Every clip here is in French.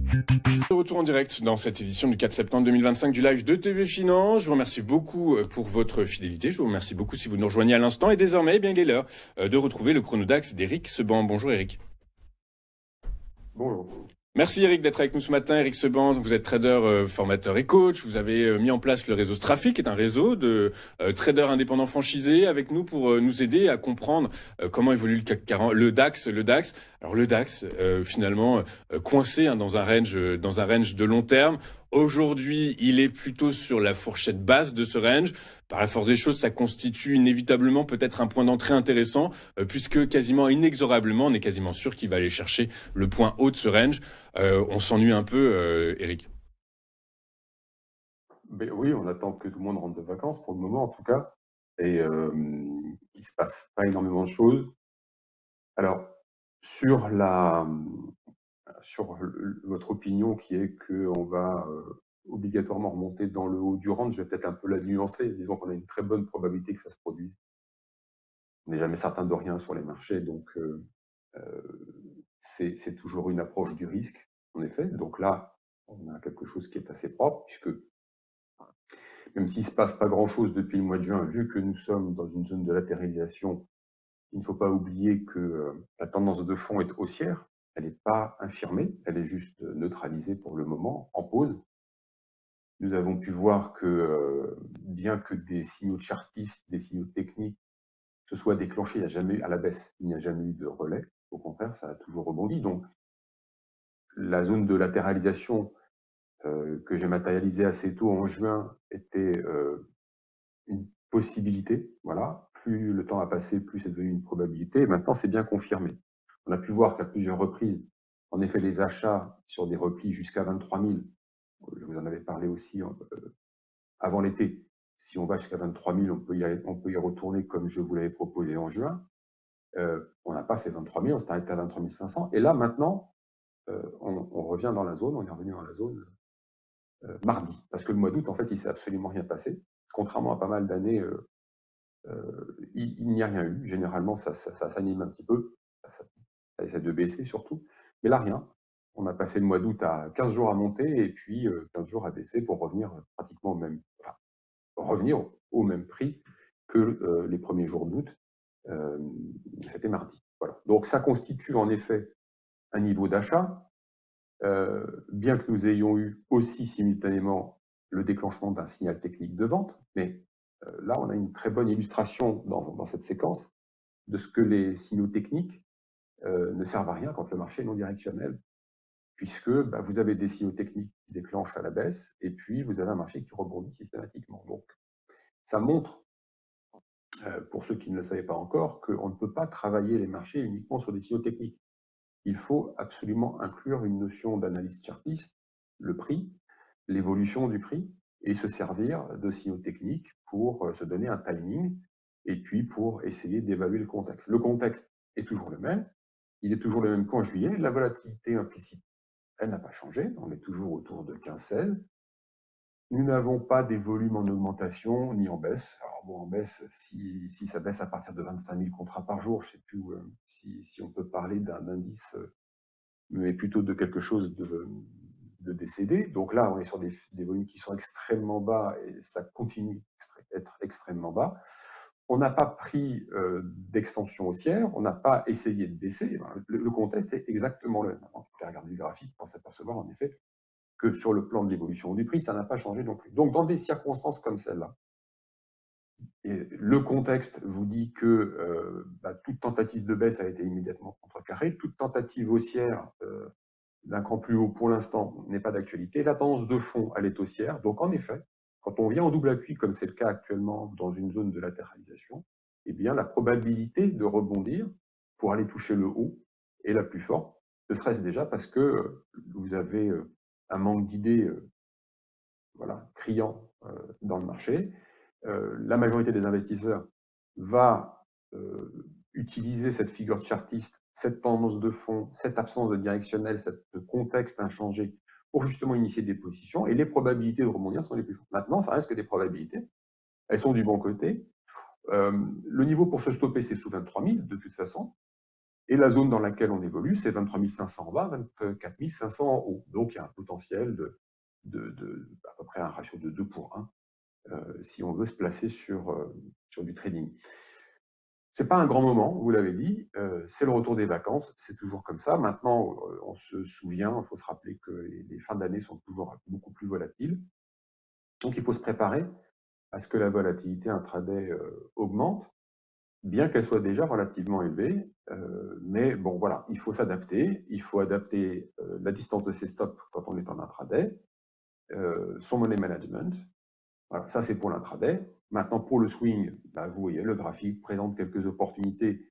De retour en direct dans cette édition du 4 septembre 2025 du live de TV Finance. Je vous remercie beaucoup pour votre fidélité. Je vous remercie beaucoup si vous nous rejoignez à l'instant. Et désormais, eh bien, il est l'heure de retrouver le chronodax d'Éric Seban. Bonjour Éric. Bonjour. Merci Eric d'être avec nous ce matin. Eric Seban, vous êtes trader, formateur et coach. Vous avez mis en place le réseau Strafi, qui est un réseau de traders indépendants franchisés, avec nous pour nous aider à comprendre comment évolue le CAC 40, le DAX. Alors le DAX, finalement, coincé dans un range de long terme. Aujourd'hui, il est plutôt sur la fourchette basse de ce range. Par la force des choses, ça constitue inévitablement peut-être un point d'entrée intéressant, puisque quasiment inexorablement, on est quasiment sûr qu'il va aller chercher le point haut de ce range. On s'ennuie un peu, Eric. Ben oui, on attend que tout le monde rentre de vacances, pour le moment en tout cas. Et il se passe pas énormément de choses. Alors, sur votre opinion qui est qu'on va obligatoirement remonter dans le haut du range, je vais peut-être un peu la nuancer. Disons qu'on a une très bonne probabilité que ça se produise. On n'est jamais certain de rien sur les marchés, donc c'est toujours une approche du risque, en effet. Donc là, on a quelque chose qui est assez propre, puisque même s'il ne se passe pas grand-chose depuis le mois de juin, vu que nous sommes dans une zone de latéralisation, il ne faut pas oublier que la tendance de fond est haussière. Elle n'est pas infirmée, elle est juste neutralisée pour le moment, en pause. Nous avons pu voir que, bien que des signaux chartistes, des signaux techniques se soient déclenchés, il n'y a jamais eu à la baisse, il n'y a jamais eu de relais. Au contraire, ça a toujours rebondi. Donc, la zone de latéralisation que j'ai matérialisée assez tôt en juin était une possibilité. Voilà. Plus le temps a passé, plus c'est devenu une probabilité. Et maintenant, c'est bien confirmé. On a pu voir qu'à plusieurs reprises, en effet, les achats sur des replis jusqu'à 23 000, je vous en avais parlé aussi avant l'été. Si on va jusqu'à 23 000, on peut y retourner comme je vous l'avais proposé en juin. On n'a pas fait 23 000, on s'est arrêté à 23 500. Et là, maintenant, on revient dans la zone, on est revenu dans la zone mardi. Parce que le mois d'août, en fait, il ne s'est absolument rien passé. Contrairement à pas mal d'années, il n'y a rien eu. Généralement, ça s'anime un petit peu. Ça essaie de baisser surtout. Mais là, rien. On a passé le mois d'août à 15 jours à monter et puis 15 jours à baisser pour revenir pratiquement revenir au même prix que les premiers jours d'août. C'était mardi. Voilà. Donc ça constitue en effet un niveau d'achat. Bien que nous ayons eu aussi simultanément le déclenchement d'un signal technique de vente, mais là, on a une très bonne illustration dans cette séquence de ce que les signaux techniques ne servent à rien quand le marché est non directionnel, puisque vous avez des signaux techniques qui déclenchent à la baisse, et puis vous avez un marché qui rebondit systématiquement. Donc, ça montre, pour ceux qui ne le savaient pas encore, qu'on ne peut pas travailler les marchés uniquement sur des signaux techniques. Il faut absolument inclure une notion d'analyse chartiste, le prix, l'évolution du prix, et se servir de signaux techniques pour se donner un timing, et puis pour essayer d'évaluer le contexte. Le contexte est toujours le même, il est toujours le même qu'en juillet, la volatilité implicite, elle n'a pas changé, on est toujours autour de 15-16. Nous n'avons pas des volumes en augmentation ni en baisse. Alors bon, en baisse, si ça baisse à partir de 25 000 contrats par jour, je ne sais plus si on peut parler d'un indice, mais plutôt de quelque chose de décédé. Donc là, on est sur des volumes qui sont extrêmement bas et ça continue d'être extrêmement bas. On n'a pas pris d'extension haussière, on n'a pas essayé de baisser. Le contexte est exactement le même. On peut regarder le graphique pour s'apercevoir en effet que sur le plan de l'évolution du prix, ça n'a pas changé non plus. Donc, dans des circonstances comme celle-là, le contexte vous dit que toute tentative de baisse a été immédiatement contrecarrée, toute tentative haussière d'un cran plus haut pour l'instant n'est pas d'actualité. La tendance de fond, elle est haussière. Donc, en effet, quand on vient en double appui, comme c'est le cas actuellement dans une zone de latéralisation, eh bien, la probabilité de rebondir pour aller toucher le haut est la plus forte, ne serait-ce déjà parce que vous avez un manque d'idées criant dans le marché. La majorité des investisseurs va utiliser cette figure chartiste, cette tendance de fond, cette absence de directionnel, ce contexte inchangé pour justement initier des positions, et les probabilités de rebondir sont les plus fortes. Maintenant, ça reste que des probabilités. Elles sont du bon côté. Le niveau pour se stopper, c'est sous 23 000 de toute façon. Et la zone dans laquelle on évolue, c'est 23 500 en bas, 24 500 en haut. Donc, il y a un potentiel de à peu près un ratio de 2 pour 1 si on veut se placer sur du trading. C'est pas un grand moment, vous l'avez dit, c'est le retour des vacances, c'est toujours comme ça. Maintenant, on se souvient, il faut se rappeler que les fins d'année sont toujours beaucoup plus volatiles. Donc, il faut se préparer à ce que la volatilité intraday augmente, bien qu'elle soit déjà relativement élevée. Mais bon, voilà, il faut s'adapter. Il faut adapter la distance de ses stops quand on est en intraday, son money management. Voilà, ça c'est pour l'intraday. Maintenant, pour le swing, vous voyez, le graphique présente quelques opportunités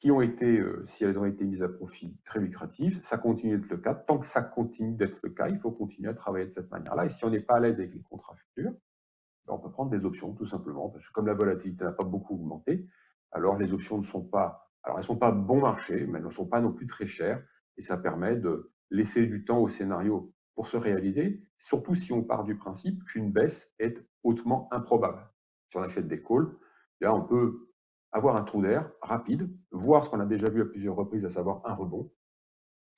qui ont été, si elles ont été mises à profit, très lucratives. Ça continue d'être le cas. Tant que ça continue d'être le cas, il faut continuer à travailler de cette manière-là. Et si on n'est pas à l'aise avec les contrats futurs, on peut prendre des options, tout simplement. Parce que comme la volatilité n'a pas beaucoup augmenté, alors les options ne sont pas... Alors, elles ne sont pas bon marché, mais elles ne sont pas non plus très chères. Et ça permet de laisser du temps au scénario pour se réaliser, surtout si on part du principe qu'une baisse est hautement improbable. Si on achète des calls, là, on peut avoir un trou d'air rapide, voir ce qu'on a déjà vu à plusieurs reprises, à savoir un rebond.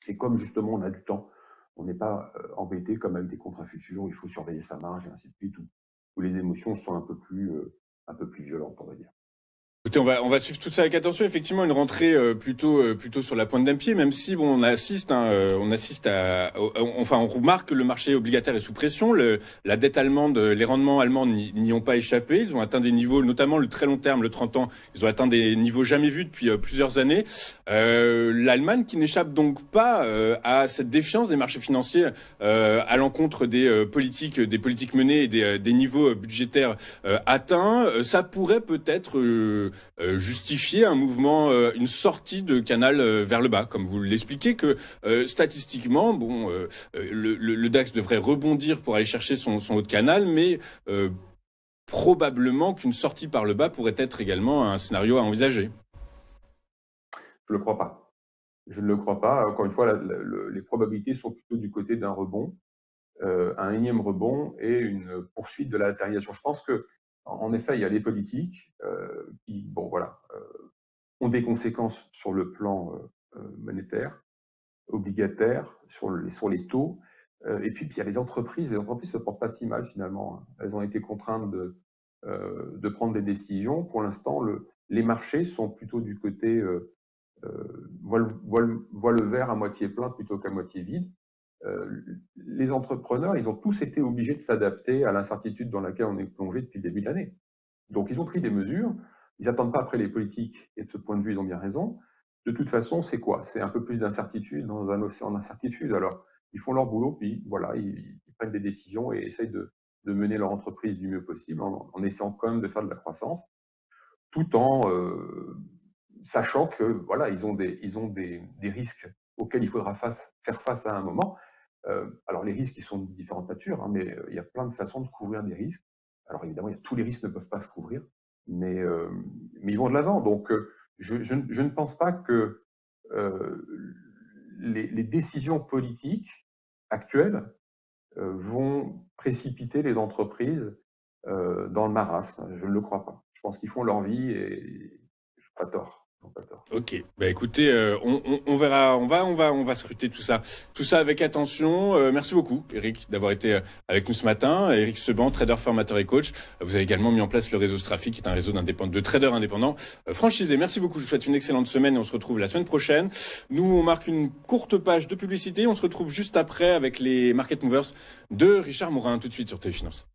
Et comme justement on a du temps, on n'est pas embêté comme avec des contrats futurs où il faut surveiller sa marge et ainsi de suite, où les émotions sont un peu plus violentes, on va dire. Écoutez, on va suivre tout ça avec attention. Effectivement, une rentrée plutôt sur la pointe d'un pied, même si bon, on assiste on remarque que le marché obligataire est sous pression. La dette allemande, les rendements allemands n'y ont pas échappé. Ils ont atteint des niveaux, notamment le très long terme, le 30 ans, ils ont atteint des niveaux jamais vus depuis plusieurs années. L'Allemagne qui n'échappe donc pas à cette défiance des marchés financiers à l'encontre des politiques menées et des niveaux budgétaires atteints. Ça pourrait peut-être justifier un mouvement, une sortie de canal vers le bas, comme vous l'expliquez, que statistiquement, bon, le DAX devrait rebondir pour aller chercher son haut de canal, mais probablement qu'une sortie par le bas pourrait être également un scénario à envisager. Je ne le crois pas. Je ne le crois pas. Encore une fois, les probabilités sont plutôt du côté d'un rebond, un énième rebond et une poursuite de la latéralisation. Je pense que en effet, il y a les politiques qui, bon, voilà, ont des conséquences sur le plan monétaire, obligataire, sur les taux. Et puis, il y a les entreprises. Les entreprises ne se portent pas si mal, finalement. Elles ont été contraintes de prendre des décisions. Pour l'instant, les marchés sont plutôt du côté voient le verre à moitié plein plutôt qu'à moitié vide. Les entrepreneurs, ils ont tous été obligés de s'adapter à l'incertitude dans laquelle on est plongé depuis le début de l'année. Donc, ils ont pris des mesures. Ils n'attendent pas après les politiques, et de ce point de vue, ils ont bien raison. De toute façon, c'est quoi? C'est un peu plus d'incertitude dans un océan d'incertitude. Alors, ils font leur boulot, puis voilà, ils prennent des décisions et essayent de mener leur entreprise du mieux possible en essayant quand même de faire de la croissance, tout en sachant que voilà, ils ont des risques auxquels il faudra faire face à un moment. Alors, les risques, ils sont de différentes natures, hein, mais il y a plein de façons de couvrir des risques. Alors, évidemment, tous les risques ne peuvent pas se couvrir, mais ils vont de l'avant. Donc, je ne pense pas que les décisions politiques actuelles vont précipiter les entreprises dans le marasme. Je ne le crois pas. Je pense qu'ils font leur vie et je n'ai pas tort. Ok, bah écoutez, on verra, on va scruter tout ça avec attention. Merci beaucoup, Eric, d'avoir été avec nous ce matin. Eric Seban, trader, formateur et coach. Vous avez également mis en place le réseau Strafi, qui est un réseau de traders indépendants franchisés. Merci beaucoup. Je vous souhaite une excellente semaine et on se retrouve la semaine prochaine. Nous, on marque une courte page de publicité. On se retrouve juste après avec les Market Movers de Richard Morin, tout de suite sur TV Finance.